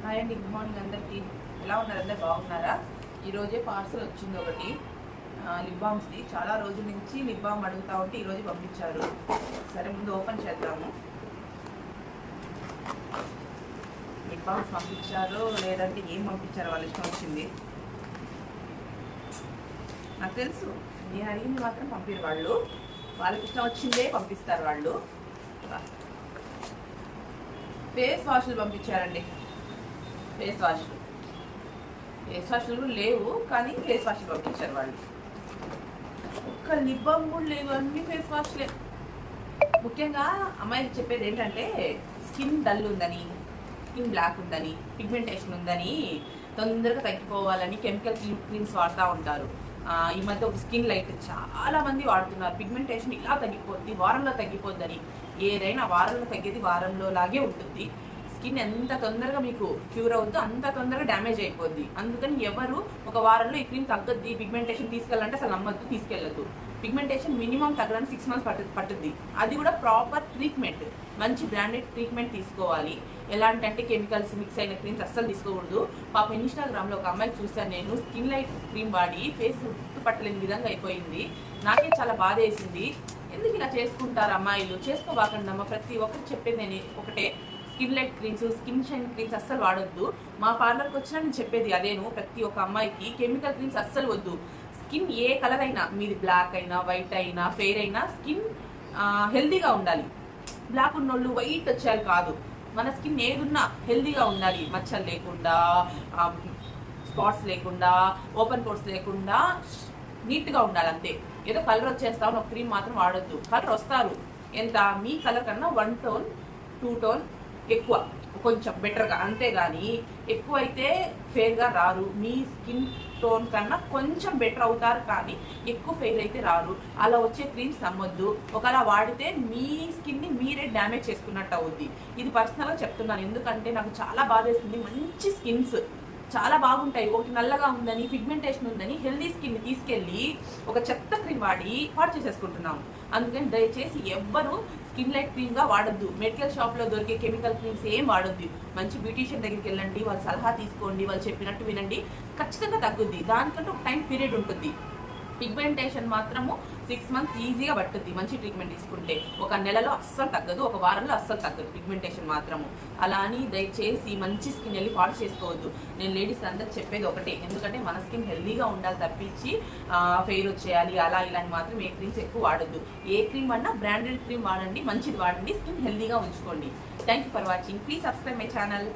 Hi అండి, good morning అందరికీ. ఎలా ఉన్నారు? అందరు బాగున్నారా? ఈరోజే పార్సల్ వచ్చింది ఒకటి లిప్ బామ్స్ది. చాలా రోజుల నుంచి లిప్ బామ్ అడుగుతా ఉంటే ఈరోజు పంపించారు. సరే ముందు ఓపెన్ చేద్దాము. లిప్ బామ్స్ పంపించారు లేదంటే ఏం పంపించారో వాళ్ళ ఇష్టం వచ్చింది. నాకు తెలుసు, నేను అడిగింది మాత్రం పంపిరు వాళ్ళు. వాళ్ళకి ఇష్టం వచ్చిందే పంపిస్తారు వాళ్ళు. ఫేస్ వాష్లు పంపించారండి. ఫేస్ వాష్లు లేవు, కానీ ఫేస్ వాష్లు పంపించారు వాళ్ళు. ఒక్క లిప్ బామ్ కూడా లేవు, అన్ని ఫేస్ వాష్లే. ముఖ్యంగా అమ్మాయిలు చెప్పేది ఏంటంటే స్కిన్ డల్ ఉందని, స్కిన్ బ్లాక్ ఉందని, పిగ్మెంటేషన్ ఉందని, తొందరగా తగ్గిపోవాలని కెమికల్ క్రీమ్స్ వాడుతూ ఉంటారు. ఈ మధ్య ఒక స్కిన్ లైట్ చాలా మంది వాడుతున్నారు. పిగ్మెంటేషన్ ఇలా తగ్గిపోద్ది, వారంలో తగ్గిపోద్దని. ఏదైనా వారంలో తగ్గేది వారంలో లాగే ఉంటుంది. స్కిన్ ఎంత తొందరగా మీకు క్యూర్ అవుతుందో అంత తొందరగా డ్యామేజ్ అయిపోద్ది. అందుకని ఎవరు ఒక వారంలో ఈ క్రీమ్ తగ్గద్ది, పిగ్మెంటేషన్ తీసుకెళ్ళాలంటే అసలు నమ్మద్దు, తీసుకెళ్ళద్దు. పిగ్మెంటేషన్ మినిమం తగ్గడానికి 6 months పట్టుద్ది. అది కూడా ప్రాపర్ ట్రీట్మెంట్, మంచి బ్రాండెడ్ ట్రీట్మెంట్ తీసుకోవాలి. ఎలాంటి కెమికల్స్ మిక్స్ అయిన క్రీమ్స్ అస్సలు తీసుకోకూడదు. పాప ఇన్స్టాగ్రామ్లో ఒక అమ్మాయి చూసాను నేను, స్కిన్ లైట్ క్రీమ్ వాడి ఫేస్ పట్టలేని విధంగా అయిపోయింది. నాకే చాలా బాధ వేసింది. ఎందుకు ఇలా చేసుకుంటారు అమ్మాయిలు? చేసుకోబాకండి అమ్మ. ప్రతి ఒక్కరికి చెప్పేది నేను ఒకటే, skin light creams, skin shine creams అస్సలు వాడొద్దు. మా పార్లర్కి వచ్చినా నేను చెప్పేది అదేను. ప్రతి ఒక్క అమ్మాయికి కెమికల్ క్రీమ్స్ అస్సలు వద్దు. స్కిన్ ఏ కలర్ అయినా, మీది బ్లాక్ అయినా, వైట్ అయినా, ఫెయిర్ అయినా, స్కిన్ హెల్దీగా ఉండాలి. బ్లాక్ ఉన్నోళ్ళు వైట్ వచ్చేయాలి కాదు. మన స్కిన్ ఏదున్నా హెల్దీగా ఉండాలి. మచ్చలు లేకుండా, స్పాట్స్ లేకుండా, ఓపెన్ పోర్స్ లేకుండా నీట్గా ఉండాలి అంతే. ఏదో కలర్ వచ్చేస్తామని ఒక క్రీమ్ మాత్రం వాడొద్దు. కలర్ వస్తారు ఎంత, మీ కలర్ కన్నా 1 tone 2 tone ఎక్కువ, కొంచెం బెటర్గా, అంతేగాని ఎక్కువ అయితే ఫెయిర్గా రారు. మీ స్కిన్ టోన్ కన్నా కొంచెం బెటర్ అవుతారు, కానీ ఎక్కువ ఫెయిర్ అయితే రారు. అలా వచ్చే క్రీమ్స్ నమ్మొద్దు. ఒకవేళ వాడితే మీ స్కిన్ని మీరే డ్యామేజ్ చేసుకున్నట్టు అవుద్ది. ఇది పర్సనల్గా చెప్తున్నాను, ఎందుకంటే నాకు చాలా బాధేస్తుంది. మంచి స్కిన్స్ చాలా బాగుంటాయి, ఒకటి నల్లగా ఉందని, పిగ్మెంటేషన్ ఉందని హెల్దీ స్కిన్ని తీసుకెళ్ళి ఒక చెత్త క్రీమ్ వాడి పాడు చేసేసుకుంటున్నాము. అందుకని దయచేసి ఎవ్వరూ స్కిన్ లైట్ క్రీమ్గా వాడొద్దు. మెడికల్ షాప్లో దొరికే కెమికల్ క్రీమ్స్ ఏం వాడొద్దు. మంచి బ్యూటీషియన్ దగ్గరికి వెళ్ళండి, వాళ్ళ సలహా తీసుకోండి, వాళ్ళు చెప్పినట్టు వినండి, ఖచ్చితంగా తగ్గుద్ది. దానికంటే ఒక టైం పీరియడ్ ఉంటుంది. పిగ్మెంటేషన్ మాత్రము 6 months ఈజీగా పట్టుద్ది మంచి ట్రీట్మెంట్ తీసుకుంటే. ఒక నెలలో అస్సలు తగ్గదు, ఒక వారంలో అస్సలు తగ్గదు పిగ్మెంటేషన్ మాత్రము. అలా అని దయచేసి మంచి స్కిన్ వెళ్ళి పాడు చేసుకోవద్దు. నేను లేడీస్ అందరికి చెప్పేది ఒకటే, ఎందుకంటే మన స్కిన్ హెల్దీగా ఉండాలి తప్పించి ఫెయిర్ వచ్చేయాలి అలా ఇలా అని మాత్రం ఏ క్రీమ్స్ ఎక్కువ వాడొద్దు. ఏ క్రీమ్ అన్నా బ్రాండెడ్ క్రీమ్ వాడండి, మంచిది వాడండి, స్కిన్ హెల్దీగా ఉంచుకోండి. Thank you for watching. Please subscribe my channel.